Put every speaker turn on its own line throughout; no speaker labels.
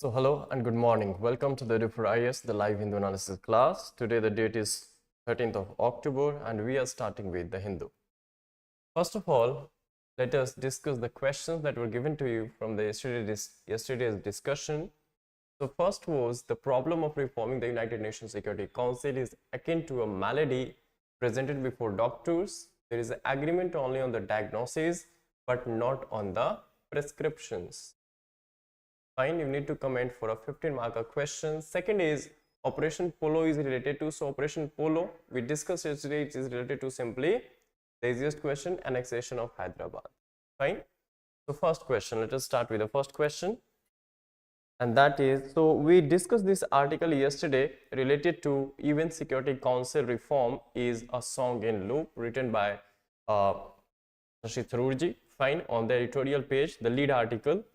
So hello and good morning. Welcome to the EduphoreIAS, the live Hindu analysis class. Today the date is 13th of October and we are starting with the Hindu. First of all, let us discuss the questions that were given to you from the yesterday's discussion. So first was the problem of reforming the United Nations Security Council is akin to a malady presented before doctors. There is an agreement only on the diagnosis but not on the prescriptions. Fine, you need to comment for a 15-marker question. Second is Operation Polo is related to. So Operation Polo, we discussed yesterday, it is related to simply the easiest question, annexation of Hyderabad. Fine. So first question, let us start with the first question. And that is, so we discussed this article yesterday related to UN Security Council reform is a song in loop written by Shashi Tharoorji. Fine, on the editorial page, the lead article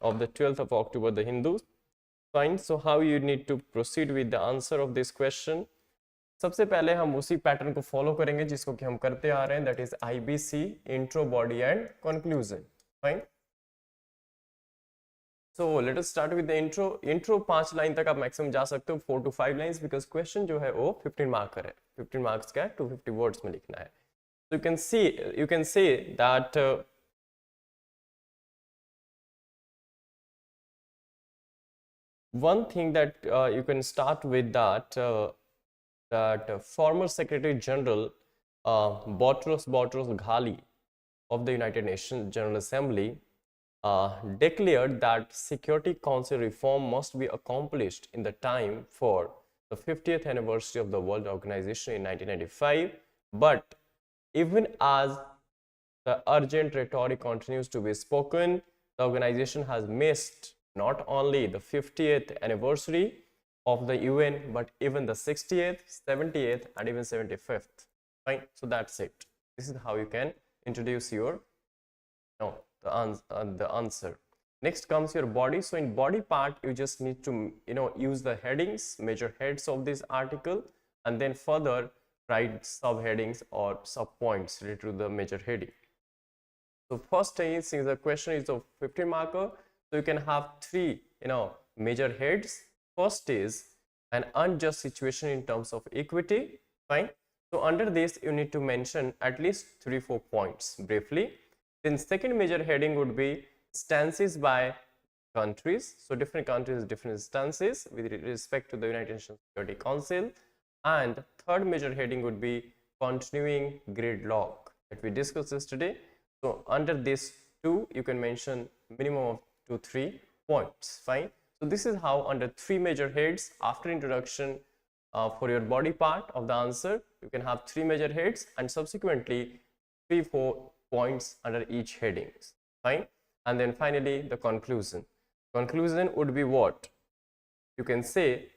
of the 12th of October, the Hindus. Fine. So how you need to proceed with the answer of this question? सबसे पहले हम उसी pattern को follow करेंगे जिसको कि हम करते आ रहे हैं, that is IBC, intro, body and conclusion. Fine. So let us start with the intro. Intro 5 line तक आप मैक्सिमम जा सकते हो, 4 to 5 लाइंस, बिकॉज क्वेश्चन जो है वो 15 मार्कर है. 15 मार्क्स का है, 250 वर्ड्स में लिखना है. So you can say that one thing that you can start with that former Secretary General Boutros Ghali of the United Nations General Assembly declared that Security Council reform must be accomplished in the time for the 50th anniversary of the World Organization in 1995. But even as the urgent rhetoric continues to be spoken, the organization has missed not only the 50th anniversary of the UN, but even the 60th, 70th, and even 75th. Fine. So that's it. This is how you can introduce your the answer. Next comes your body. So in body part, you just need to use the headings, major heads of this article, and then further write subheadings or sub points related to the major heading. So first thing, since the question is of 15 marker, so you can have 3 major heads. First is an unjust situation in terms of equity. Fine. So under this you need to mention at least 3-4 points briefly. Then second major heading would be stances by countries. So different countries, different stances with respect to the United Nations Security Council. And third major heading would be continuing gridlock that we discussed yesterday. So under this 2 you can mention minimum of 2 to 3 points. Fine. So this is how under 3 major heads after introduction for your body part of the answer you can have 3 major heads and subsequently 3-4 points under each headings. Fine. And then finally the conclusion. Conclusion would be what? You can say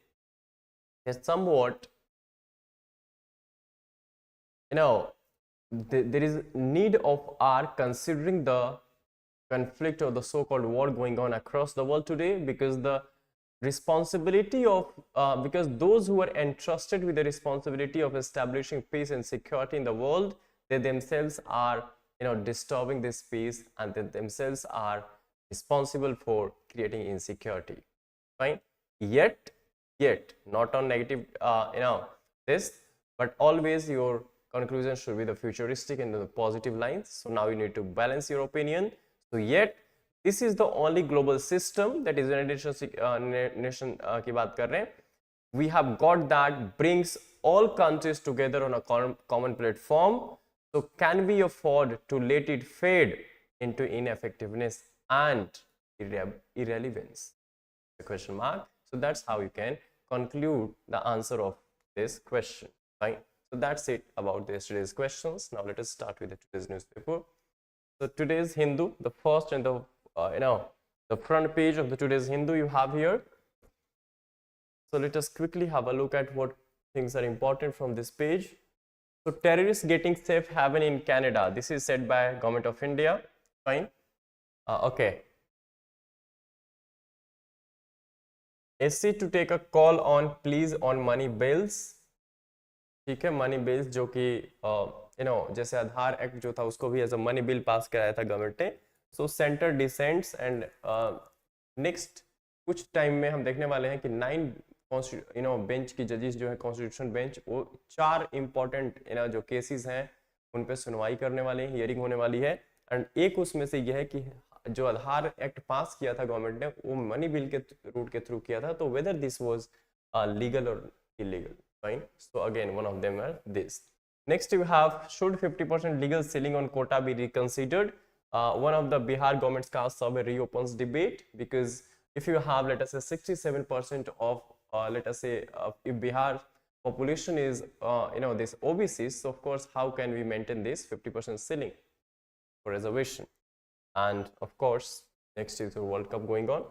that somewhat there is need of our considering the conflict or the so-called war going on across the world today, because the responsibility of because those who are entrusted with the responsibility of establishing peace and security in the world, they themselves are disturbing this peace and they themselves are responsible for creating insecurity. Fine. Yet not on negative this, but always your conclusion should be the futuristic and the positive lines. So now you need to balance your opinion. So yet this is the only global system, that is United Nation की बात कर रहे हैं, we have got that brings all countries together on a common platform. So can we afford to let it fade into ineffectiveness and irrelevance? The question mark. So that's how you can conclude the answer of this question. Fine. So that's it about yesterday's questions. Now let us start with today's newspaper. So today's Hindu, the first and the the front page of the today's Hindu you have here. So let us quickly have a look at what things are important from this page. So terrorists getting safe haven in Canada. This is said by Government of India. Fine. Okay. SC to take a call on pleas on money bills. ठीक है, money bills जो कि जैसे आधार act जो था उसको भी as a money bill pass कराया था गवर्नमेंट ने. So centre dissents and next कुछ टाइम में हम देखने वाले हैं कि 9 बेंच की जजेस जो है कॉन्स्टिट्यूशन बेंच, वो 4 इंपॉर्टेंट जो केसेस हैं उन पे सुनवाई करने वाले हैं, हियरिंग होने वाली है। एंड एक उसमें से यह है कि जो आधार एक्ट पास किया था गवर्नमेंट ने, वो मनी बिल के रूट के थ्रू किया था, तो वेदर दिस वाज लीगल और illegal, fine. So again one of them are this. Next you have, should 50% legal ceiling on quota be reconsidered? One of the Bihar government's cast survey reopens debate, because if you have, let us say, 67% of let us say if Bihar population is this OBCs, so of course how can we maintain this 50% ceiling for reservation? And of course next is the World Cup going on.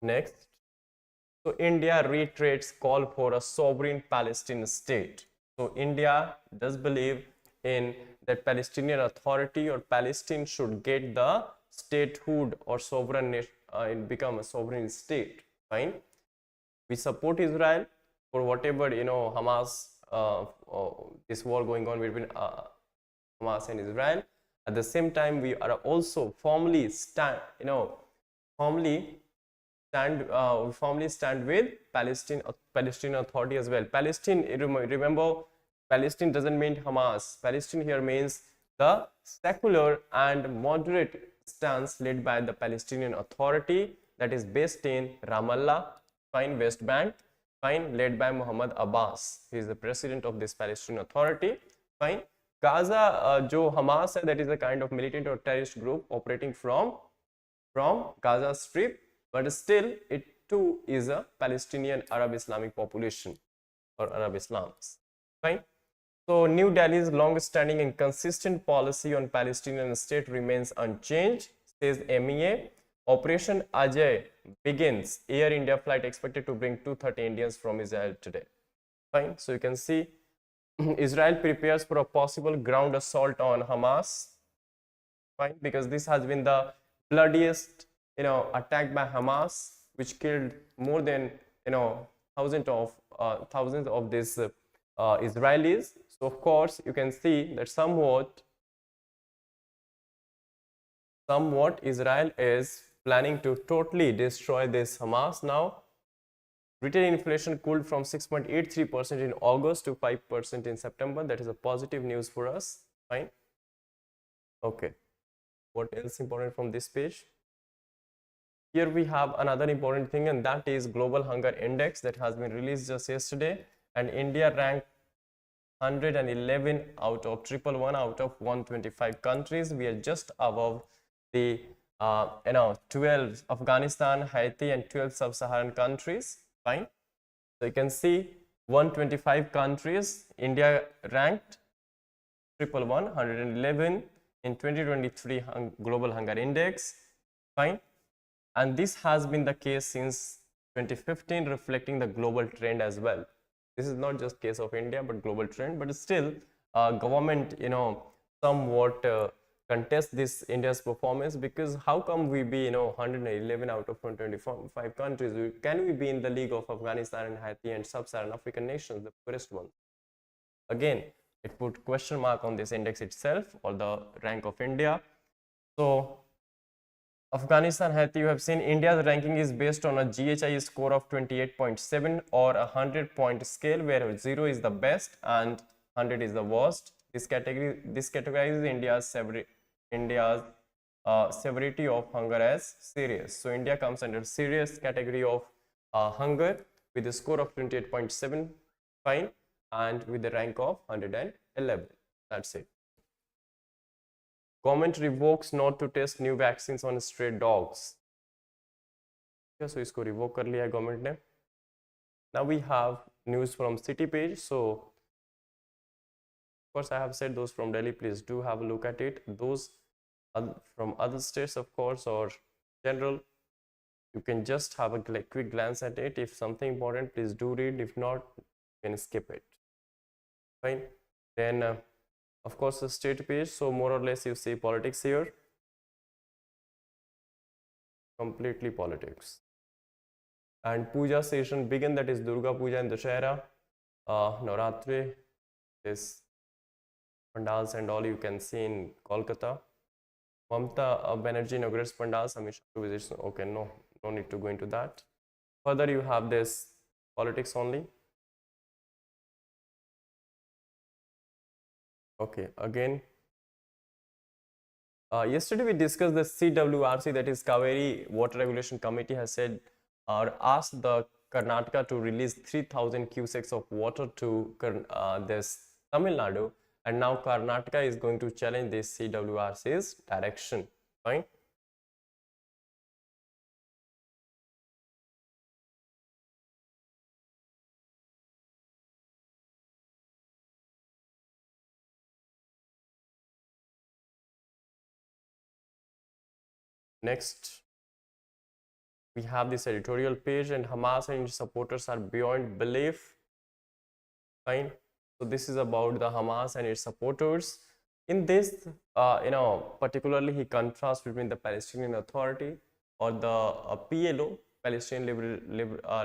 Next, so India reiterates call for a sovereign Palestinian state. So India does believe in that Palestinian Authority or Palestine should get the statehood or sovereign and become a sovereign state. Fine. We support Israel for whatever Hamas, this war going on between Hamas and Israel. At the same time, we are also firmly stand with Palestinian Authority as well. Palestine, remember, Palestine doesn't mean Hamas. Palestine here means the secular and moderate stance led by the Palestinian Authority that is based in Ramallah, fine, West Bank, fine, led by Muhammad Abbas. He is the president of this Palestinian Authority, fine. Gaza, jo Hamas hai, that is a kind of militant or terrorist group operating from Gaza Strip, but still it too is a Palestinian Arab Islamic population or Arab Islams, fine. So New Delhi's long-standing and consistent policy on Palestinian state remains unchanged, says MEA. Operation Ajay begins. Air India flight expected to bring 230 Indians from Israel today. Fine. So you can see Israel prepares for a possible ground assault on Hamas. Fine, because this has been the bloodiest attack by Hamas, which killed more than thousands of these Israelis. So of course you can see that somewhat Israel is planning to totally destroy this Hamas now. Retail inflation cooled from 6.83% in August to 5% in September. That is a positive news for us. Fine. Okay. What else important from this page? Here we have another important thing, and that is Global Hunger Index that has been released just yesterday, and India ranked 111 out of 125 countries. We are just above the 12 Afghanistan, Haiti, and 12 sub-Saharan countries. Fine. So you can see 125 countries, India ranked 111 in 2023 Global Hunger Index. Fine. And this has been the case since 2015, reflecting the global trend as well. This is not just case of India, but global trend. But still, government, somewhat contest this India's performance, because how come we be, 111 out of 125 countries? Can we be in the league of Afghanistan and Haiti and sub-Saharan African nations, the poorest ones? Again, it put question mark on this index itself or the rank of India. So Afghanistan, Haiti, you have seen India's ranking is based on a GHI score of 28.7 or a 100-point scale, where 0 is the best and 100 is the worst. This categorizes India's severity of hunger as serious. So India comes under serious category of hunger with a score of 28.7, fine, and with the rank of 111. That's it. Government revokes not to test new vaccines on stray dogs. Okay, so isko revoke kar liya government ne. Now we have news from city page. So of course I have said those from Delhi, please do have a look at it. Those from other states, of course, or general, you can just have a quick glance at it. If something important, please do read. If not, you can skip it. Fine. Then of course the state page, so more or less you see politics here, completely politics. And puja season begin, that is Durga Puja and Dashera, Navratri, this pandals and all you can see in Kolkata. Mamata Banerjee inaugurates pandals, Amisha visits. Okay, no no need to go into that. Further, you have this politics only. Okay, again, yesterday we discussed the CWRC, that is Kaveri Water Regulation Committee, has said or asked the Karnataka to release 3,000 cusecs of water to this Tamil Nadu, and now Karnataka is going to challenge this CWRC's direction. Fine. Next, we have this editorial page, and Hamas and its supporters are beyond belief. Fine. So this is about the Hamas and its supporters. In this, particularly he contrasts between the Palestinian Authority or the PLO, Palestinian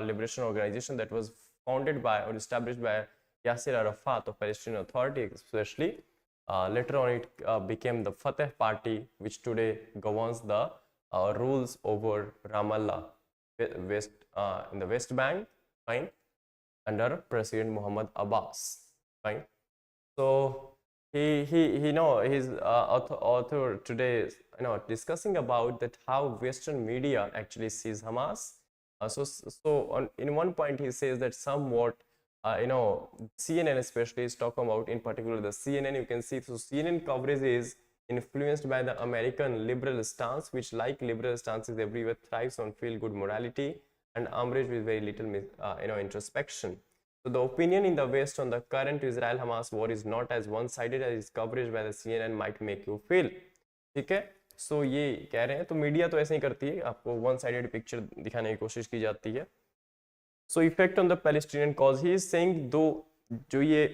Liberation Organization, that was founded by or established by Yasser Arafat of Palestinian Authority, especially. Later on, it became the Fatah Party, which today governs the rules over Ramallah, in the West Bank, fine, under President Muhammad Abbas, fine. So his author today is discussing about that how Western media actually sees Hamas. In one point he says that somewhat CNN especially is talking about, in particular the CNN, you can see, so CNN coverage is influenced by the American liberal stance, which, like liberal stances everywhere, thrives on feel-good morality and umbrage with very little introspection. So the opinion in the West on the current Israel-Hamas war is not as one-sided as its coverage by the CNN might make you feel. ठीक है, सो ये कह रहे हैं, तो media तो ऐसे ही करती है, आपको one-sided पिक्चर दिखाने की कोशिश की जाती है. So effect on the Palestinian cause, he is saying, though जो ये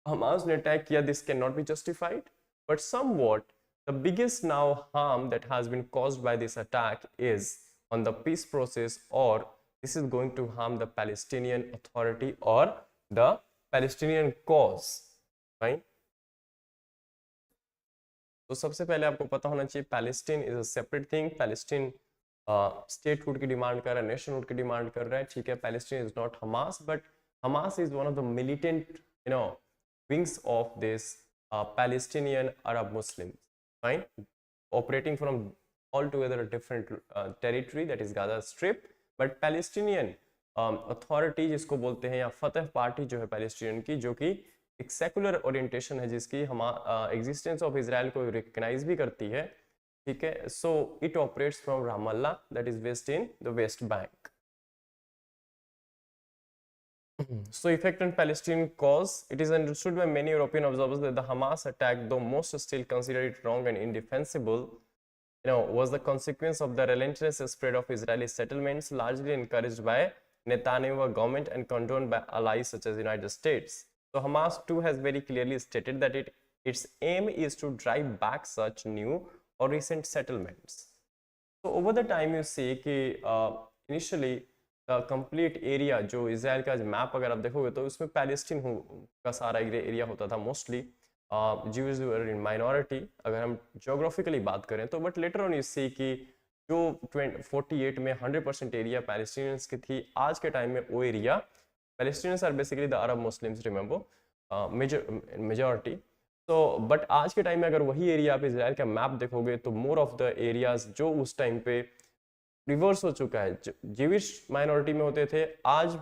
Hamas ने अटैक किया, this cannot be justified, but somewhat the biggest now harm that has been caused by this attack is on the peace process, or this is going to harm the Palestinian Authority or the Palestinian cause, right? तो सबसे पहले आपको पता होना चाहिए Palestine is a separate thing. Palestine statehood की demand कर रहा है, नेशनहुड की डिमांड कर रहा है, ठीक है. Palestine is not Hamas, but Hamas is one of the militant wings of this Palestinian Arab Muslims, fine, operating from altogether a different territory, that is Gaza Strip. But Palestinian Authority जिसको बोलते हैं, या फतह party जो है Palestinian की, जो कि एक सेकुलर ओरिएंटेशन है, जिसकी हम एग्जिस्टेंस ऑफ इजराइल को रिकग्नाइज भी करती है, ठीक है. So it operates from Ramallah, that is based in the West Bank. So effect on Palestinian cause, it is understood by many European observers that the Hamas attack, though most still consider it wrong and indefensible, was the consequence of the relentless spread of Israeli settlements, largely encouraged by Netanyahu government and condoned by allies such as the United States. So Hamas too has very clearly stated that its aim is to drive back such new or recent settlements. So over the time you see कि initially complete area जो Israel का map अगर आप देखोगे तो उसमें Palestine का सारा एरिया होता था, मोस्टली ज्यूज वर इन माइनॉरिटी अगर हम ज्योग्राफिकली बात करें तो. But later on you see कि जो 48 में 100% एरिया पैलेस्टीनियंस की थी, आज के टाइम में वो area, Palestinians are basically the Arab Muslims, remember, majority. तो बट आज के टाइम में अगर वही एरिया आप इजराइल का मैप देखोगे तो मोर ऑफ द एरियाज जो उस टाइम पे रिवर्स हो चुका है, जीविश माइनॉरिटी में होते थे, आज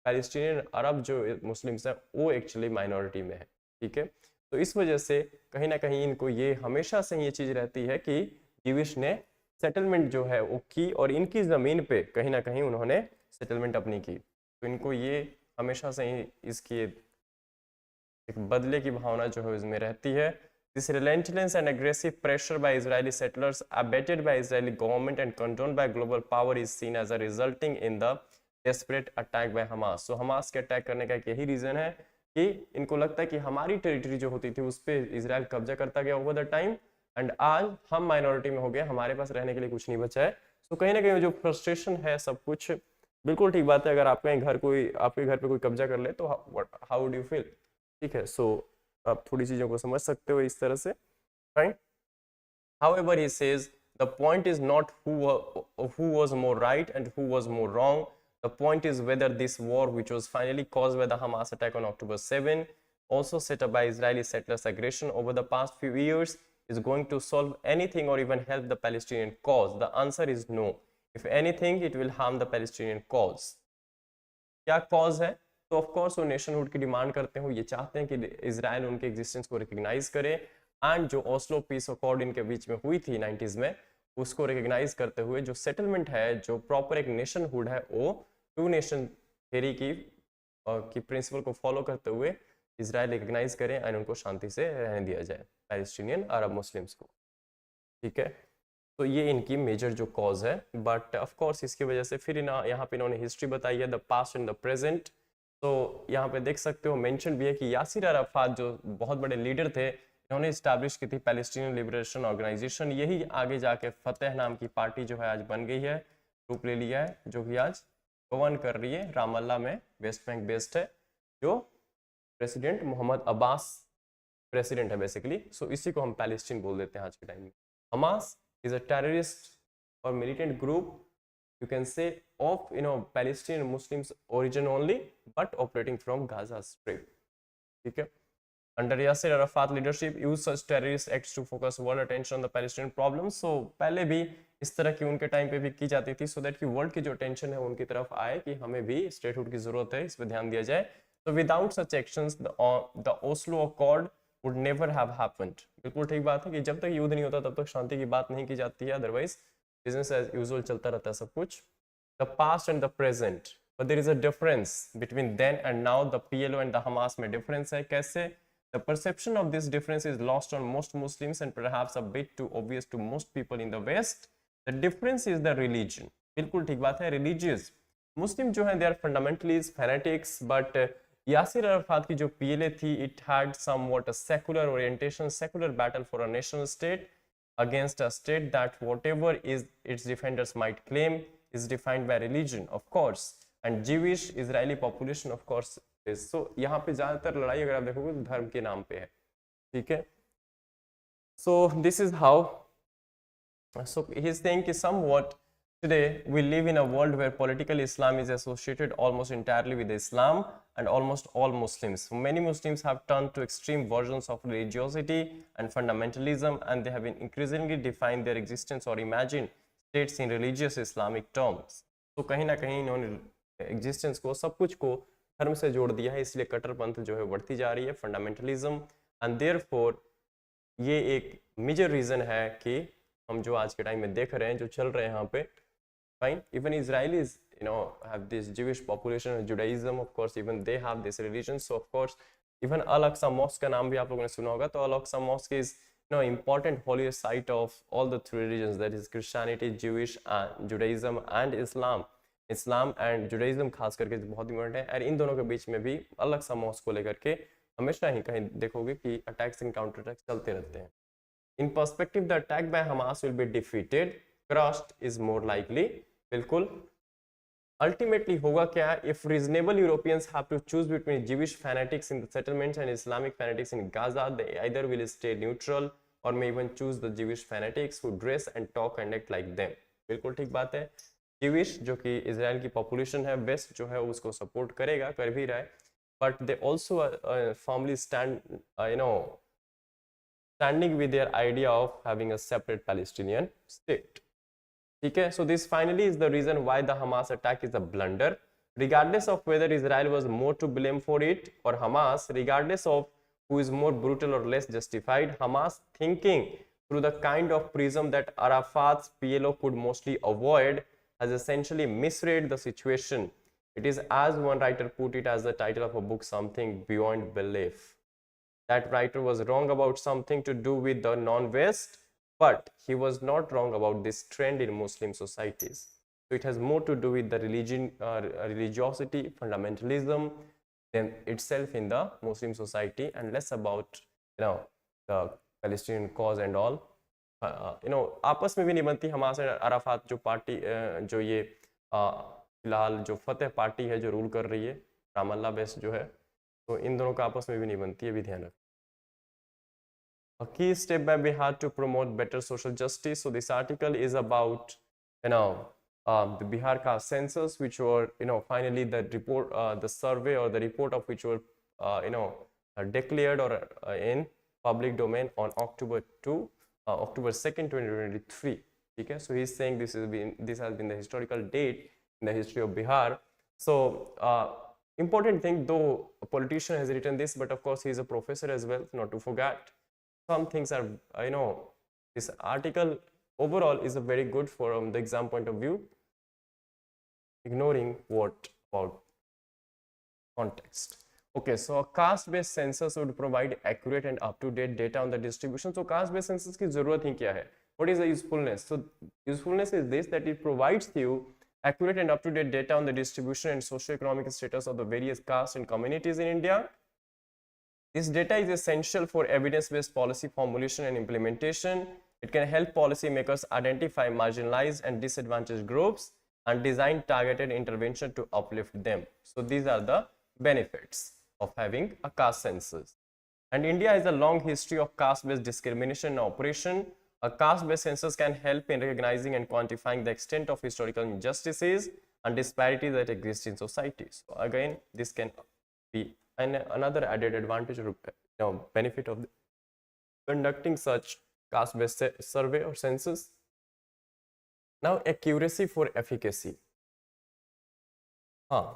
पैलेस्टीनियन अरब जो मुस्लिम्स हैं वो एक्चुअली माइनॉरिटी में है, ठीक है. तो इस वजह से कहीं ना कहीं इनको ये हमेशा से ये चीज़ रहती है कि जीविश ने सेटलमेंट जो है वो की और इनकी ज़मीन पे कहीं ना कहीं उन्होंने सेटलमेंट अपनी की. तो इनको ये हमेशा से ही इसकी एक बदले की भावना जो है इसमें रहती है. This relentless and aggressive pressure by Israeli settlers, abetted by Israeli government and condoned by global power, is seen as a resulting in the desperate attack by Hamas. So Hamas के अटैक करने का एक यही reason है कि इनको लगता है कि हमारी टेरिटरी जो होती थी उस पर इजराइल कब्जा करता गया ओवर द टाइम, एंड आज हम माइनॉरिटी में हो गए, हमारे पास रहने के लिए कुछ नहीं बचा है. तो कहीं ना कहीं जो फ्रस्ट्रेशन है सब कुछ बिल्कुल ठीक बात है. अगर आपके घर पे कोई कब्जा कर ले तो हाउ वुड यू फील, ठीक है. सो आप थोड़ी चीज़ों को समझ सकते हो इस तरह से, right. However, he says The point is not who was more right and who was more wrong. The point is whether this war, which was finally caused by the Hamas attack on October 7, also set up by Israeli settlers' aggression over the past few years, is going to solve anything or even help the Palestinian cause. The answer is no. If anything, it will harm the Palestinian cause. क्या cause है? तो of course वो nationhood की demand करते हैं, ये चाहते हैं कि इजराइल उनके एग्जिस्टेंस को रिकग्नाइज करे, एंड जो ओस्लो पीस अकॉर्ड इनके बीच में हुई थी 90s में, उसको रिकग्नाइज करते हुए जो सेटलमेंट है, जो प्रॉपर एक नेशनहुड है, वो टू नेशन थ्योरी की प्रिंसिपल को फॉलो करते हुए इजराइल रिकग्नाइज करें एंड उनको शांति से रहने दिया जाए, पैलेस्टीनियन अरब मुस्लिम्स को। ठीक है, तो ये इनकी मेजर जो कॉज है। बट ऑफ कोर्स इसकी वजह से फिर यहाँ पे इन्होंने हिस्ट्री बताई है, the past and the present. तो यहाँ पे देख सकते हो मेंशन भी है कि यासिर अराफात जो बहुत बड़े लीडर थे, इन्होंने इस्टेब्लिश की थी पैलेस्टीनियन लिबरेशन ऑर्गेनाइजेशन। यही आगे जाके फतेह नाम की पार्टी जो है आज बन गई है, रूप ले लिया है, जो कि आज गवर्न कर रही है रामल्ला में, वेस्ट बैंक बेस्ड है, जो प्रेसिडेंट मोहम्मद अब्बास प्रेसिडेंट है बेसिकली। सो इसी को हम पैलेस्टीन बोल देते हैं आज के टाइम में। Hamas is a terrorist or militant group, you can say, of Palestinian Muslims origin only, but operating from Gaza Strip. ठीक है, under Yasser Arafat leadership use such terrorist acts to focus world attention on the Palestinian problem. So पहले भी इस तरह की उनके time पे भी की जाती थी, so that कि वर्ल्ड की जो टेंशन है उनकी तरफ आए कि हमें भी स्टेटहुड की जरूरत है, इस पर ध्यान दिया जाए। So without such actions the Oslo Accord would never have happened. बिल्कुल ठीक बात है कि जब तक युद्ध नहीं होता तब तक शांति की बात नहीं की जाती है, अदरवाइज बिजनेस एज यूजुअल चलता रहता है सब कुछ। The past and the present, but there is a difference between then and now. The PLO and the Hamas में डिफरेंस है, कैसे? The perception of this difference is lost on most Muslims and perhaps a bit too obvious to most people in the West. The difference is the religion. बिल्कुल ठीक बात है, religious Muslim जो है they are fundamentalist, fanatics, but Yasser Arafat की जो PLA थी, it had somewhat a secular orientation, secular battle for a national state against a state that whatever is its defenders might claim is defined by religion of course, and Jewish Israeli population of course is. So यहाँ पे ज्यादातर लड़ाई अगर आप देखोगे तो धर्म के नाम पे है। ठीक है, so this is how, so he is saying कि somewhat today we live in a world where political Islam is associated almost entirely with Islam and almost all Muslims. Many Muslims have turned to extreme versions of religiosity and fundamentalism, and they have been increasingly defined their existence or imagined states in religious Islamic terms. तो कहीं ना कहीं इन्होंने existence को, सब कुछ को धर्म से जोड़ दिया है, इसलिए कट्टरपंथ जो है बढ़ती जा रही है, फंडामेंटलिज्म, एंड देयरफॉर ये एक मेजर रीजन है कि हम जो आज के टाइम में देख रहे हैं, जो चल रहे हैं यहाँ पे। Fine, even Israelis have this Jewish population, Judaism, of course, even they have this religion. So of course, even Al-Aqsa Mosque का नाम भी आप लोगों ने सुना होगा। तो Al-Aqsa Mosque is important holiest site of all the three religions, that is Christianity, Jewish, Judaism and Islam. Islam and Judaism खास करके बहुत important है, और इन दोनों के बीच में भी Al-Aqsa Mosque को लेकर के हमेशा ही कहीं देखोगे कि अटैक्स एंड काउंटर अटैक्स चलते रहते हैं। In perspective, the attack by Hamas will be defeated, crushed is more likely. बिल्कुल, अल्टीमेटली होगा क्या? If reasonable Europeans have to choose between Jewish fanatics in the settlements and Islamic fanatics in Gaza, they either will stay neutral or may even choose the Jewish fanatics who dress and talk and act like them. बिल्कुल ठीक बात है, Jewish जो कि Israel की population है, waste जो है उसको सपोर्ट करेगा, कर भी रहा है, but they also formally standing with their idea of having a separate Palestinian state. ठीक है, so this finally is the reason why the Hamas attack is a blunder, regardless of whether Israel was more to blame for it or Hamas, regardless of who is more brutal or less justified. Hamas, thinking through the kind of prism that Arafat's PLO could mostly avoid, has essentially misread the situation. It is, as one writer put it as the title of a book, something beyond belief. That writer was wrong about something to do with the non-West, but he was not wrong about this trend in Muslim societies. So it has more to do with the religiosity, fundamentalism than itself in the Muslim society, and less about the Palestinian cause and all. आपस में भी नहीं बनती Hamas और Arafat जो party, जो ये फिलहाल जो फतेह पार्टी है जो रूल कर रही है, रामल्ला बेस्ड जो है, तो इन दोनों का आपस में भी नहीं बनती है, भी ध्यान रखें। A key step by Bihar to promote better social justice. So this article is about, the Bihar caste census, which were, finally the report, the survey or the report of which were, declared or in public domain on October 2nd, 2023. Okay, so he's saying this has been the historical date in the history of Bihar. So important thing, though a politician has written this, but of course he is a professor as well, not to forget. Some things are, this article overall is a very good from the exam point of view, ignoring what about context. Okay, so a caste-based census would provide accurate and up-to-date data on the distribution. So caste-based census की जरूरत ही क्या है? What is the usefulness? So usefulness is this, that it provides you accurate and up-to-date data on the distribution and socio-economic status of the various castes and communities in India. This data is essential for evidence-based policy formulation and implementation. It can help policymakers identify marginalized and disadvantaged groups and design targeted intervention to uplift them. So these are the benefits of having a caste census. And India has a long history of caste-based discrimination and oppression. A caste-based census can help in recognizing and quantifying the extent of historical injustices and disparities that exist in society. So again, this can be another added advantage or benefit of conducting such caste-based survey or census. Now, accuracy for efficacy.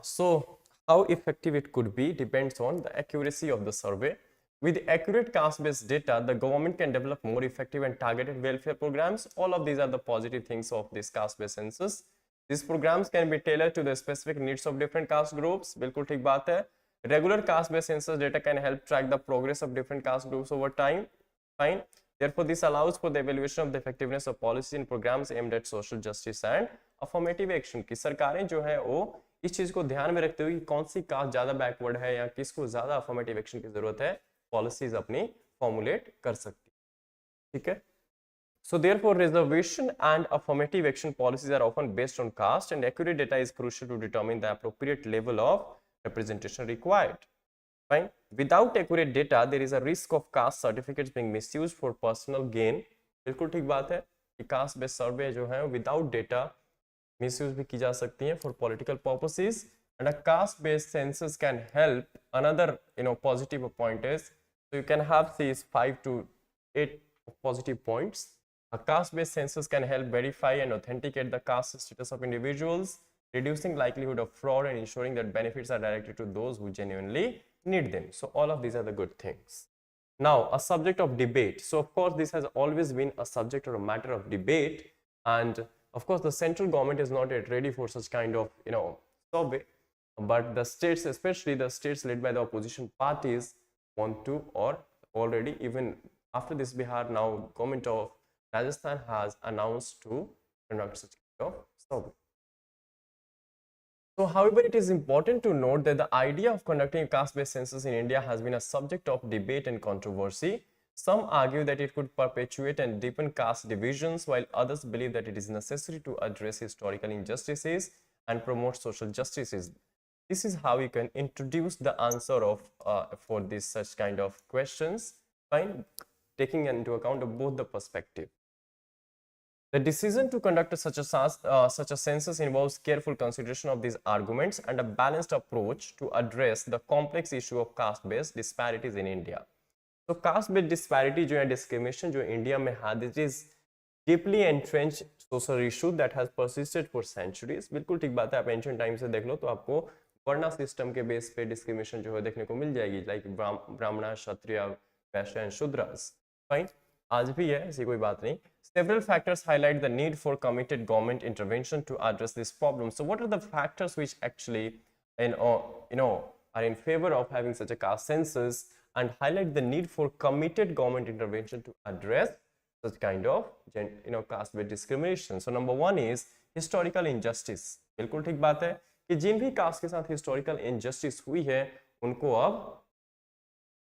So how effective it could be depends on the accuracy of the survey. With accurate caste-based data, the government can develop more effective and targeted welfare programs. All of these are the positive things of this caste-based census. These programs can be tailored to the specific needs of different caste groups. बिल्कुल ठीक बात है. Regular caste-based census data can help track the progress of different caste groups over time. Fine. Therefore, this allows for the evaluation of the effectiveness of policy and programs aimed at social justice and affirmative action. की सरकारें जो है वो इस चीज को ध्यान में रखते हुए कि कौन सी कास्ट ज्यादा बैकवर्ड है या किसको ज्यादा अफर्मेटिव एक्शन की जरूरत है, पॉलिसीज अपनी फॉर्मुलेट कर सकती है. ठीक है. So therefore, reservation and affirmative action policies are often based on caste, and accurate data is crucial to determine the appropriate level of representation required. Fine. Without accurate data, there is a risk of caste certificates being misused for personal gain. बिल्कुल ठीक बात है कि caste based survey जो है without data misuse भी की जा सकती है for political purposes, and a caste based census can help. Another positive point is, so you can have these 5 to 8 positive points. A caste based census can help verify and authenticate the caste status of individuals, reducing likelihood of fraud and ensuring that benefits are directed to those who genuinely need them. So all of these are the good things. Now, a subject of debate. So of course this has always been a subject or a matter of debate, and of course the central government is not yet ready for such kind of survey, but the states, especially the states led by the opposition parties, want to, or already even after this Bihar, now government of Rajasthan has announced to conduct such kind of survey. So, however, it is important to note that the idea of conducting a caste-based census in India has been a subject of debate and controversy. Some argue that it could perpetuate and deepen caste divisions, while others believe that it is necessary to address historical injustices and promote social justices. This is how you can introduce the answer of for this such kind of questions, fine, taking into account of both the perspective. The decision to conduct such a census involves careful consideration of these arguments and a balanced approach to address the complex issue of caste-based disparities in India. So, caste-based disparity जो है discrimination जो India में है, this is deeply entrenched social issue that has persisted for centuries. बिल्कुल ठीक बात है, आप ancient times से देख लो तो आपको वर्णा सिस्टम के बेस पे डिस्क्रिमिनेशन जो है देखने को मिल जाएगी, लाइक ब्राह्मण, क्षत्रिय, वैश्य एंड शूद्रास. फाइन, आज भी है, ऐसी कोई बात नहीं. Several factors highlight the need for committed government intervention to address this problem. So what are the factors which actually are in favor of having such a caste census and highlight the need for committed government intervention to address such kind of caste-based discrimination? So number one is historical injustice. बिल्कुल ठीक बात है कि जिन भी cast के साथ historical injustice हुई है उनको अब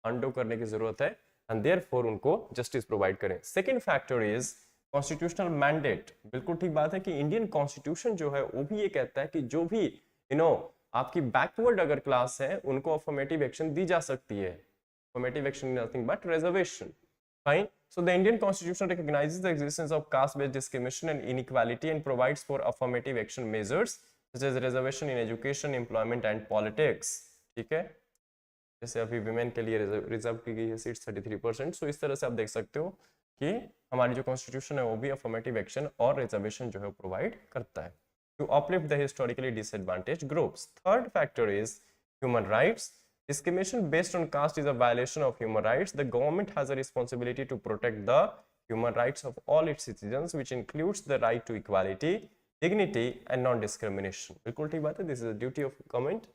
undo करने की जरूरत है and therefore उनको justice provide करें. Second factor is constitutional mandate. बिल्कुल ठीक बात है कि इंडियन कॉन्स्टिट्यूशन जो है वो भी ये कहता है कि जो भी आपकी बैकवर्ड अगर क्लास है उनको अफर्मेटिव एक्शन दी जा सकती है. Affirmative action nothing but reservation. Fine. So the Indian Constitution recognizes the existence of caste-based discrimination and inequality and provides for affirmative action measures such as reservation in education, employment and politics. ठीक है, जैसे अभी women के लिए reserve की गई है seats 33%. सो इस तरह से आप देख सकते हो कि हमारी जो कॉन्स्टिट्यूशन है वो भी अफर्मेटिव एक्शन और रिजर्वेशन जो है प्रोवाइड करता है to uplift the historically disadvantaged groups. Third factor is human rights. Discrimination based on caste is a violation of human rights. The government has a responsibility to protect the human rights of all its citizens, which includes the right to equality, dignity, and non-discrimination. बिल्कुल ठीक बात है. This is a duty of government.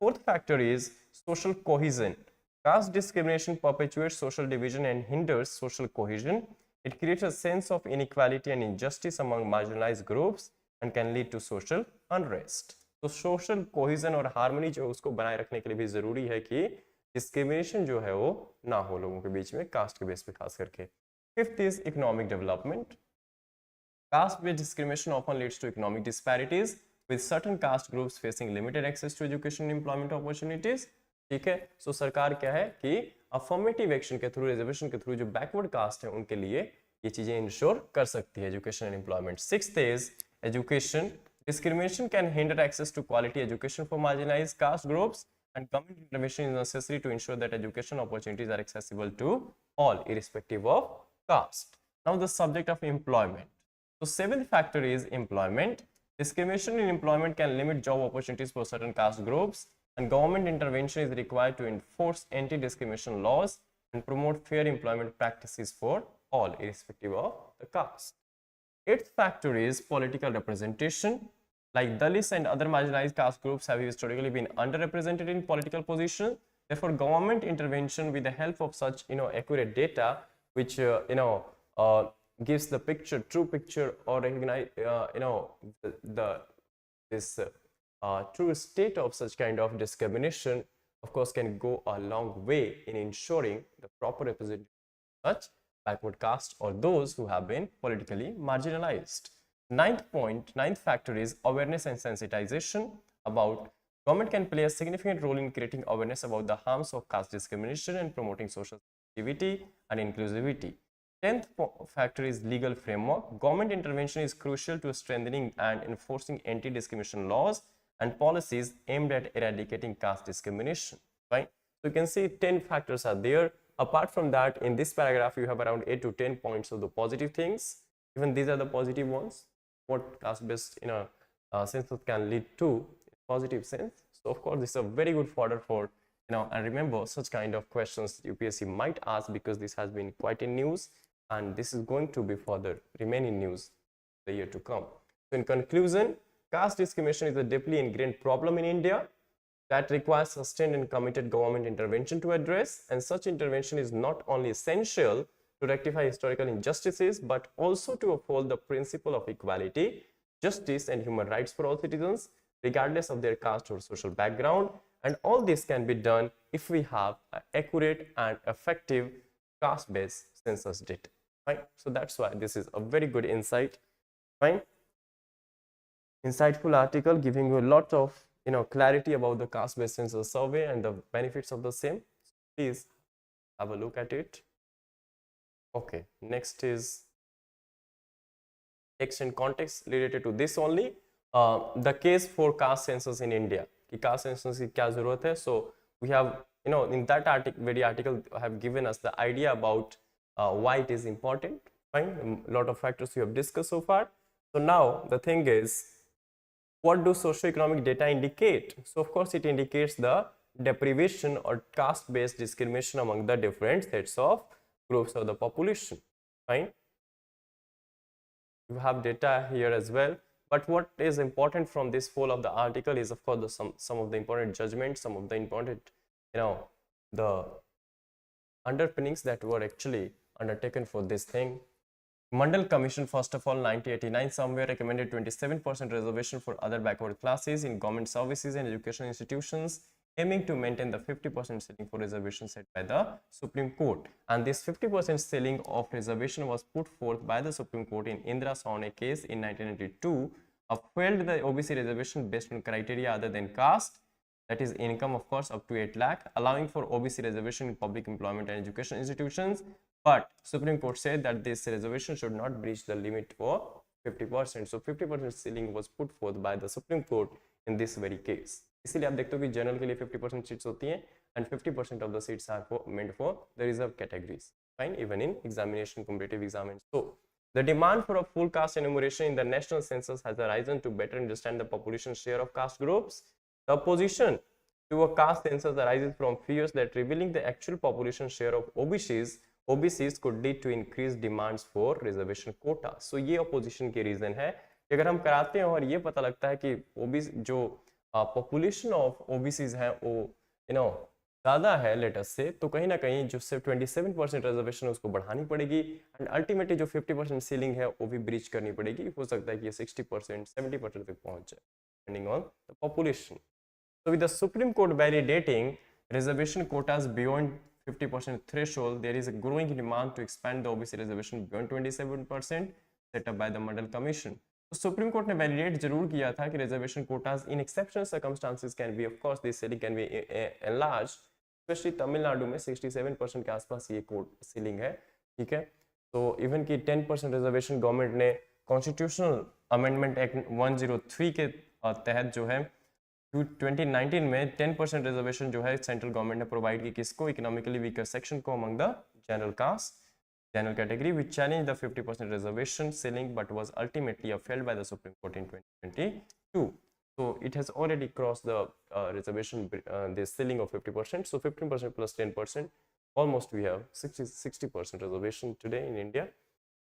Fourth factor is social cohesion. Caste discrimination perpetuates social division and hinders social cohesion. It creates a sense of inequality and injustice among marginalized groups and can lead to social unrest. तो social cohesion और harmony जो उसको बनाए रखने के लिए भी जरूरी है कि डिस्क्रिमिनेशन जो है वो ना हो लोगों के बीच में कास्ट के बेस पे खास करके. Fifth is economic development. Caste based discrimination often leads to economic disparities with certain caste groups facing limited access to education and employment opportunities. ठीक है, सो सरकार क्या है कि अफर्मेटिव एक्शन के थ्रू, रिजर्वेशन के थ्रू जो बैकवर्ड कास्ट है उनके लिए ये चीजें इंश्योर कर सकती है education and employment. Sixth is education. Discrimination can hinder access to quality education for marginalized caste groups, and government intervention is necessary to ensure that education opportunities are accessible to all irrespective of caste. Now the subject of employment. So seventh factor is employment. Discrimination in employment can limit job opportunities for certain caste groups, and government intervention is required to enforce anti-discrimination laws and promote fair employment practices for all irrespective of the caste. Eighth factor is political representation. Like Dalits and other marginalized caste groups have historically been underrepresented in political positions. Therefore, government intervention with the help of such accurate data, which gives the picture, true picture, or recognize this true state of such kind of discrimination, of course, can go a long way in ensuring the proper representation of such backward caste or those who have been politically marginalized. Ninth factor is awareness and sensitization. About government can play a significant role in creating awareness about the harms of caste discrimination and promoting social sensitivity and inclusivity. 10th factor is legal framework. Government intervention is crucial to strengthening and enforcing anti-discrimination laws and policies aimed at eradicating caste discrimination. Right? So you can see 10 factors are there. Apart from that, in this paragraph, you have around 8 to 10 points of the positive things. Even these are the positive ones. What caste-based census can lead to positive sense. So of course, this is a very good fodder for and remember such kind of questions UPSC might ask because this has been quite in news and this is going to be further remain in news the year to come. So in conclusion, caste discrimination is a deeply ingrained problem in India that requires sustained and committed government intervention to address, and such intervention is not only essential to rectify historical injustices but also to uphold the principle of equality, justice and human rights for all citizens regardless of their caste or social background, and all this can be done if we have an accurate and effective caste-based census data. Fine. So that's why this is a very good insight. Fine. Insightful article giving you a lot of clarity about the caste-based census survey and the benefits of the same. Please have a look at it. Okay, next is text and context related to this only. The case for caste census in India. कि caste census की क्या जरूरत है? So we have in that article have given us the idea about why it is important. Fine, a lot of factors we have discussed so far. So now the thing is, what do socioeconomic data indicate? So of course it indicates the deprivation or caste-based discrimination among the different sets of groups of the population. Fine. You have data here as well. But what is important from this whole of the article is of course some of the important judgments, some of the important the underpinnings that were actually undertaken for this thing. Mandal Commission, first of all, 1989 somewhere recommended 27% reservation for other backward classes in government services and education institutions, aiming to maintain the 50% ceiling for reservation set by the Supreme Court. And this 50% ceiling of reservation was put forth by the Supreme Court in Indra Sawhney case in 1992, upheld the OBC reservation based on criteria other than caste, that is income of course up to 8 lakh, allowing for OBC reservation in public employment and education institutions, but Supreme Court said that this reservation should not breach the limit for 50%. So 50% ceiling was put forth by the Supreme Court in this very case. इसीलिए आप देखते हो कि general के लिए 50% seats होती हैं and 50% of the seats are meant for the reserved categories. Fine, even in examination, competitive exams. So the demand for a full caste enumeration in the national census has arisen to better understand the population share of caste groups. The opposition to a caste census arises from fears that revealing the actual population share of OBCs could lead to increased demands for reservation quota. So ये opposition के reason है कि अगर हम कराते हैं और ये पता लगता है कि OBC जो population of OBCs है वो ज़्यादा है लेटस से, तो कहीं ना कहीं जो सिर्फ 27% रिजर्वेशन है उसको बढ़ानी पड़ेगी एंड अल्टीमेटली जो 50% सीलिंग है वो भी ब्रीच करनी पड़ेगी. हो सकता है कि ये 60% 70% तक पहुंच जाए depending on the population. So with the Supreme Court validating reservation quotas beyond 50% threshold, there is a growing demand to expand the OBC reservation beyond 27% set up by the Mandal Commission. तो supreme court ने validate जरूर किया था कि reservation quotas in exceptional circumstances can be, of course this ceiling can be enlarge, specially Tamil Nadu में 67% के आसपास ये कोट सीलिंग है. ठीक है, तो इवन की 10% रिजर्वेशन गवर्नमेंट ने कॉन्स्टिट्यूशनल अमेंडमेंट एक्ट 103 के तहत जो है 2019 में 10% रिजर्वेशन जो है सेंट्रल गवर्नमेंट ने प्रोवाइड की किसको, इकोनॉमिकली वीकर सेक्शन को among the general caste general category, which challenged the 50% reservation ceiling but was ultimately upheld by the Supreme Court in 2022. So it has already crossed the reservation the ceiling of 50%. So 15% plus 10%, almost we have 60% reservation today in India.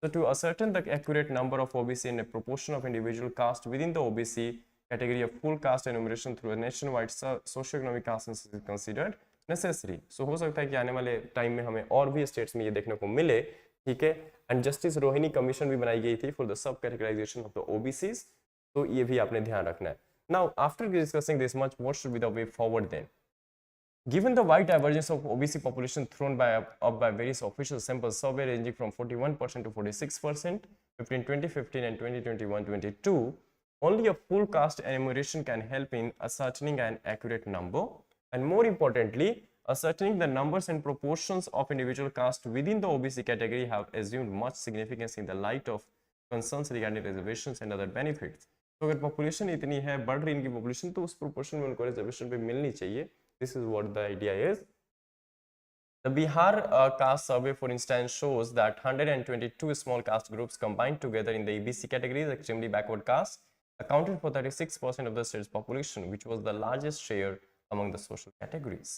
So to ascertain the accurate number of OBC and a proportion of individual caste within the OBC category, of full caste enumeration through a nationwide socio-economic caste census is considered necessary. So हो सकता है कि आने वाले time में हमें और भी स्टेट्स में ये देखने को मिले. ठीक है, एंड जस्टिस रोहिणी कमीशन भी बनाई गई थी for the sub categorisation of the OBCs, तो ये भी आपने ध्यान रखना है. Now after discussing this much, what should be the way forward then? Given the wide divergence of OBC population thrown up by various official sample survey ranging from 41% to 46% between 2015 and 2021-22, only a full caste enumeration can help in ascertaining an accurate number. And more importantly, ascertaining the numbers and proportions of individual caste within the OBC category have assumed much significance in the light of concerns regarding reservations and other benefits. तो अगर population इतनी है, बढ़ रही इनकी population, तो उस proportion में उनको reservation पे मिलनी चाहिए. This is what the idea is. The Bihar caste survey, for instance, shows that 122 small caste groups combined together in the EBC category, extremely backward caste, accounted for 36% of the state's population, which was the largest share among the social categories.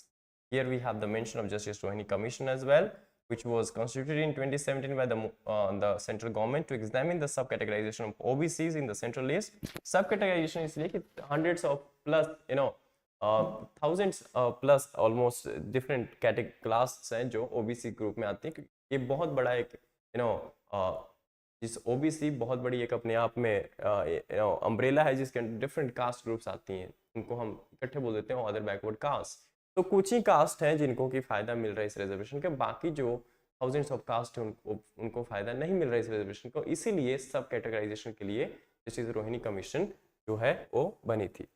Here we have the mention of Justice Rohini Commission as well, which was constituted in 2017 by the central government to examine the sub-categorization of OBCs in the central list. Sub-categorization इसलिए कि hundreds of plus, thousands plus almost different classes हैं जो OBC group में आती हैं. ये बहुत बड़ा एक जिस OBC बहुत बड़ी एक अपने आप में अम्ब्रेला है जिसके अंदर डिफरेंट कास्ट ग्रुप्स आती हैं, उनको हम इकट्ठे बोल देते हैं अदर बैकवर्ड कास्ट. तो कुछ ही कास्ट हैं जिनको की फायदा मिल रहा है इस रिजर्वेशन के, बाकी जो थाउजेंड्स ऑफ कास्ट हैं उनको फायदा नहीं मिल रहा है इस रिजर्वेशन को. इसीलिए सब कैटेगराइजेशन के लिए जस्टिस रोहिणी कमीशन जो है वो बनी थी.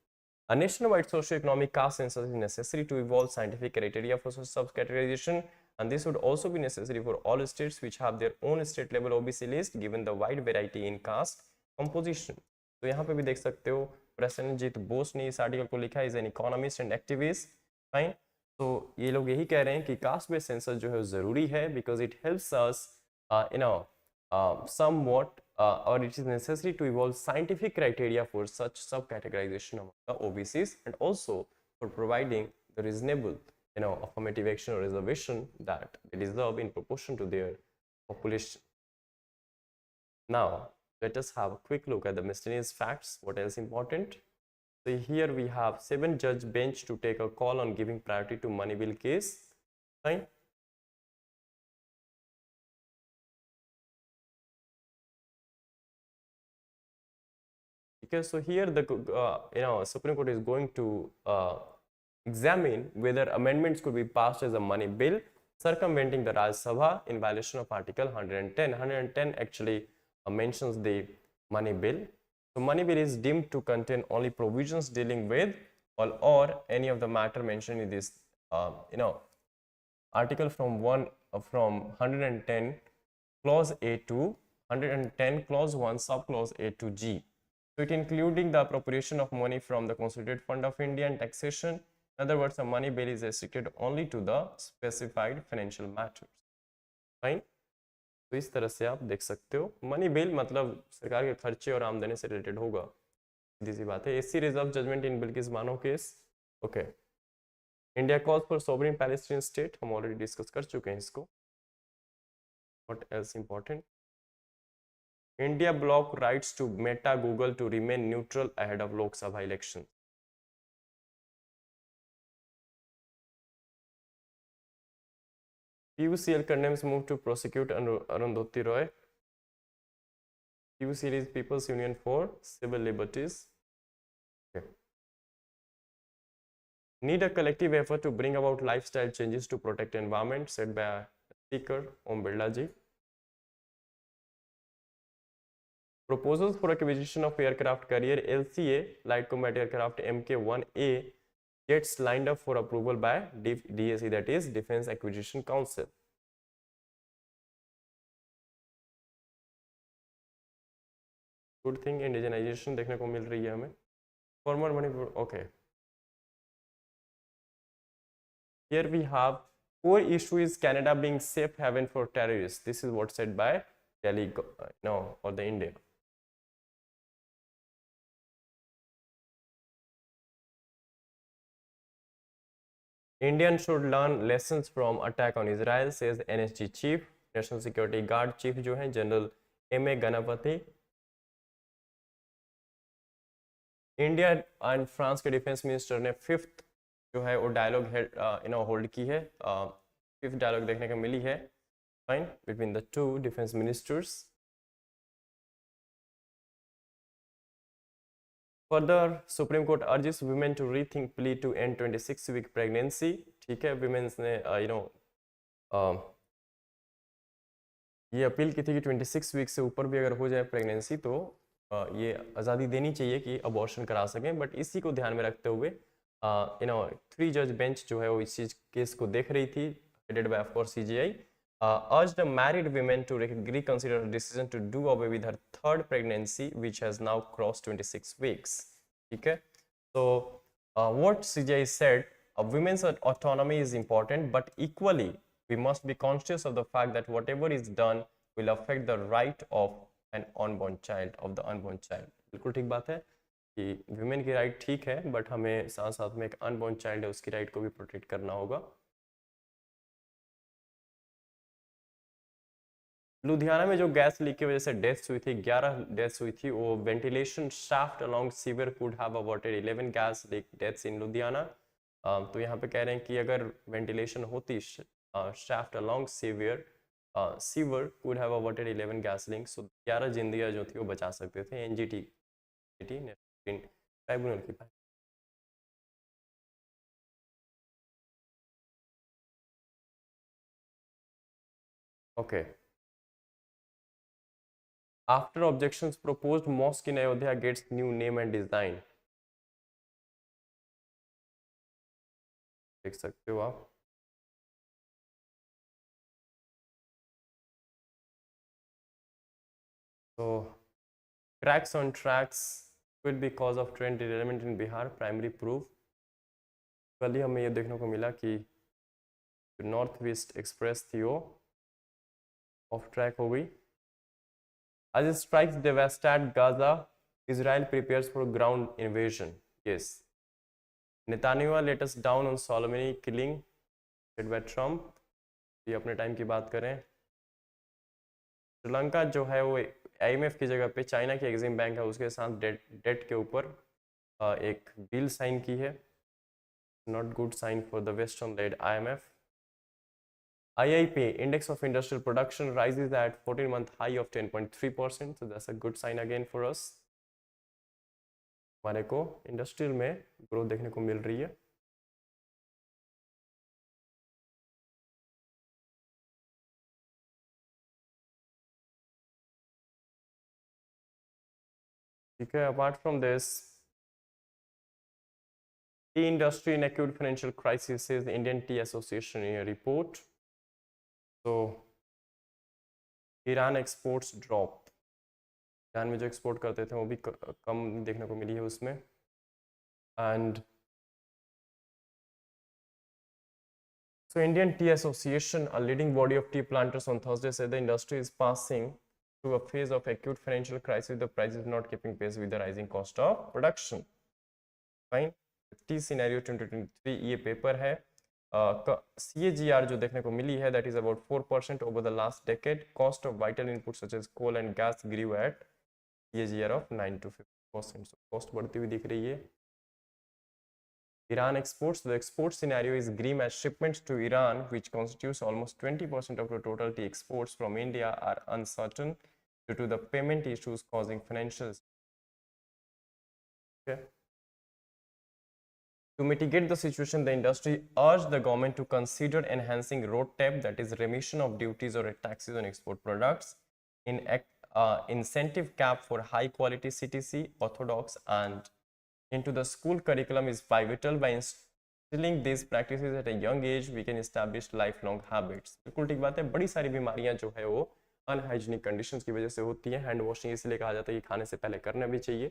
A nationwide socio-economic caste census is necessary to evolve scientific criteria for sub-categorization, and this would also be necessary for all states which have their own state-level OBC list, given the wide variety in caste composition. तो यहाँ पे भी देख सकते हो प्रसन्नजीत बोस ने इस article को लिखा, is an economist and activist. Fine, तो ये लोग यही कह रहे हैं कि कास्ट बेस्ड सेंसस जो है जरूरी है because it helps us somewhat or it is necessary to evolve scientific criteria for such sub-categorization among the OBCs, and also for providing the reasonable affirmative action or reservation that they deserve in proportion to their population. Now let us have a quick look at the miscellaneous facts. What else important? So here we have 7-judge bench to take a call on giving priority to money bill case. Fine. Because so here the Supreme Court is going to examine whether amendments could be passed as a money bill circumventing the Rajya Sabha in violation of Article 110. 110 actually mentions the money bill. So money bill is deemed to contain only provisions dealing with or any of the matter mentioned in this article from 1 from 110 clause A to 110 clause 1 sub clause A to G. So it including the appropriation of money from the Consolidated Fund of India and taxation. In other words, the money bill is restricted only to the specified financial matters. Fine. तो इस तरह से आप देख सकते हो money bill मतलब सरकार के खर्चे और आमदनी से रिलेटेड होगा, सीधी सी बात है. SC reserve judgment in Bilkis Bano case. Okay. India calls for sovereign Palestine state, हम ऑलरेडी डिस्कस कर चुके हैं इसको. What else important? India bloc writes to Meta Google to remain neutral ahead of Lok Sabha election. PUCL condemns move to prosecute Arundhati Roy. PUCL is People's Union for Civil Liberties. Okay. Need a collective effort to bring about lifestyle changes to protect environment, said by Speaker Om Birla ji. Proposals for acquisition of aircraft carrier LCA Light Combat Aircraft Mk1A gets lined up for approval by DAC, that is Defense Acquisition Council. Good thing indigenization देखने को मिल रही है हमें. Former Manipur. Okay. Here we have core issue is Canada being safe haven for terrorists. This is what said by Delhi or the India. Indians should learn lessons from attack on Israel, says NSG chief. National Security Guard chief जो हैं general M.A. Ganpati. India and France के defence minister ने 5th जो है वो dialogue hold की है. 5th dialogue देखने को मिली है. Fine, between the two defence ministers. Further, Supreme Court urges women to rethink plea to end 26-week pregnancy. ठीक है, women's ने ये अपील की थी कि 26 वीक से ऊपर भी अगर हो जाए प्रेगनेंसी तो ये आज़ादी देनी चाहिए कि अबॉर्शन करा सकें. बट इसी को ध्यान में रखते हुए 3 जज बेंच जो है वो इस चीज़ केस को देख रही थी, headed by of course CJI. Urged married women to reconsider her decision to do away with her 3rd pregnancy, which has now crossed 26 weeks. Okay, so what CJI said, women's autonomy is important, but equally we must be conscious of the fact that whatever is done will affect the right of an unborn child, of the unborn child. बिल्कुल ठीक बात है कि women की right ठीक है, but हमें साथ साथ में एक unborn child है उसकी right को भी protect करना होगा. लुधियाना में जो गैस लीक की वजह से डेथ्स हुई थी, 11 डेथ्स हुई थी, वो ventilation shaft along sewer could have averted 11 gas leak deaths in Ludhiana. तो यहाँ पे कह रहे हैं कि अगर वेंटिलेशन होती shaft along sewer could have averted 11 gas leak, so 11 जिंदगियां जो थी वो बचा सकते थे. NGT ट्राइब्यूनल की. Okay. After objections, proposed mosque in Ayodhya gets new name and design. देख सकते हो आप. So cracks on tracks could be cause of train derailment in Bihar. Primary proof. कल ही हमें ये देखने को मिला कि नॉर्थ वेस्ट एक्सप्रेस थी वो ऑफ ट्रैक हो गई. As strikes devastate Gaza, Israel prepares for ground invasion. Yes. Netanyahu let us down on Soleimani killing, said by Trump. ये अपने टाइम की बात करें. श्रीलंका जो है वो IMF की जगह पे चाइना की एग्जिम बैंक है उसके साथ डेट के ऊपर एक डील साइन की है. Not good sign for the Western-led IMF. IIP, Index of Industrial Production, rises at 14-month high of 10.3%. So that's a good sign again for us. हमारे को इंडस्ट्रियल में ग्रोथ देखने को मिल रही है. ठीक है. Apart from this, tea industry in acute financial crisis, says the Indian Tea Association in a report. तो ईरान एक्सपोर्ट्स ड्रॉप, ईरान में जो एक्सपोर्ट करते थे वो भी कम देखने को मिली है उसमें. And so Indian Tea Association, a leading body of tea planters, on Thursday said the industry is passing through a phase of acute financial crisis. The price is not keeping pace with the rising cost of production. Fine. T scenario 2023 ये paper है. CAGR जो देखने को मिली है, that is about 4% over the last decade. Cost of vital inputs such as coal and gas grew at CAGR of 9 to 50%. So cost बढ़ती हुई दिख रही है. Iran exports, the export scenario is grim as shipments to Iran, which constitutes almost 20% of the total tea exports from India, are uncertain due to the payment issues causing financial. Okay. To mitigate the situation, the industry urged the government to consider enhancing road tax, that is remission of duties or taxes on export products, in incentive cap for high quality CTC, orthodox, and into the school curriculum is pivotal. By instilling these practices at a young age, we can establish lifelong habits. बिल्कुल ठीक बात है. बड़ी सारी बीमारियां जो है वो अनहाइजीनिक कंडीशंस की वजह से होती है. हैंड वॉशिंग इसलिए कहा जाता है कि खाने से पहले करना भी चाहिए.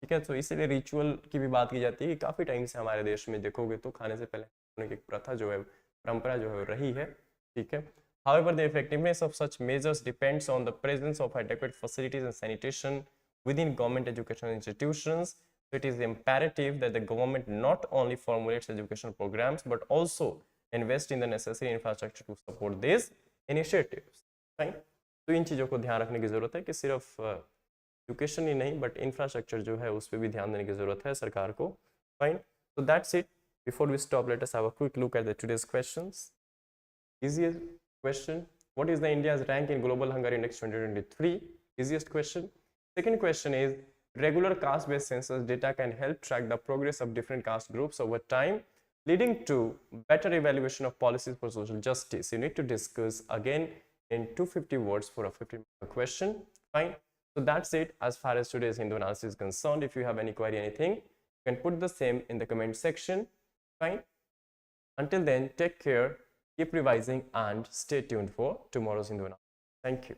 ठीक है. तो इसीलिए रिचुअल की भी बात की जाती है कि काफ़ी टाइम से हमारे देश में देखोगे तो खाने से पहले होने की प्रथा जो है, परंपरा जो है रही है. ठीक है. However, the effectiveness of such measures depends on the presence of adequate facilities and sanitation within government educational institutions. So it is imperative that the government not only formulates educational programs but also invest in the necessary infrastructure to support these initiatives. Right? तो इन चीज़ों को ध्यान रखने की ज़रूरत है कि सिर्फ एजुकेशन ही नहीं बट इंफ्रास्ट्रक्चर जो है उस पर भी ध्यान देने की ज़रूरत है सरकार को. Fine. So that's it. Before we stop, let us have a quick look at the today's questions. Easiest question: what is the India's rank in Global Hunger Index 2023? Easiest question. Second question is, regular caste-based census data can help track the progress of different caste groups over time, leading to better evaluation of policies for social justice. You need to discuss again in 250 words for a 50-minute question. Fine. So that's it as far as today's Hindu analysis is concerned. If you have any query, anything, you can put the same in the comment section. Fine. Until then, take care, keep revising, and stay tuned for tomorrow's Hindu analysis. Thank you.